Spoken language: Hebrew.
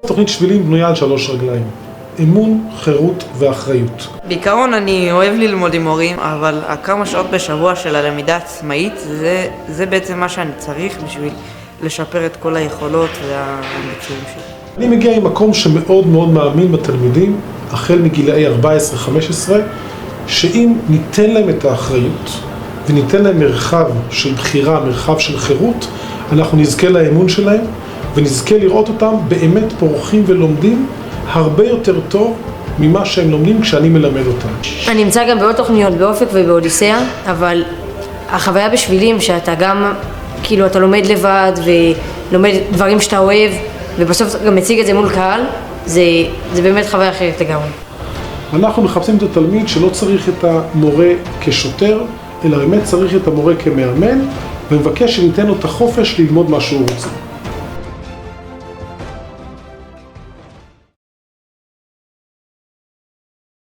תוכנית שבילים בנויה על 3 רגליים: אמון, חירות ואחריות. בעיקרון אני אוהב ללמוד עם הורים, אבל כמה שעות בשבוע של הלמידה עצמאית זה בעצם מה שאני צריך בשביל לשפר את כל היכולות והביצועים שלי. אני מגיע ממקום שמאוד מאוד מאמין בתלמידים, החל מגילאי 14-15, שאם ניתן להם את האחריות וניתן להם מרחב של בחירה, מרחב של חירות, אנחנו נזכה לאמון שלהם ונזכה לראות אותם באמת פורחים ולומדים הרבה יותר טוב ממה שהם לומדים כשאני מלמד אותם. אני נמצא גם בעוד תוכניות, באופק ובאודיסאה, אבל החוויה בשבילים שאתה גם, כאילו אתה לומד לבד ולומד דברים שאתה אוהב ובסוף גם מציג את זה מול קהל, זה באמת חוויה אחרת לגמרי. אנחנו מחפשים את התלמיד שלא צריך את המורה כשוטר, אלא באמת צריך את המורה כמאמן, ומבקש שניתן לו את החופש ללמוד מה שהוא רוצה.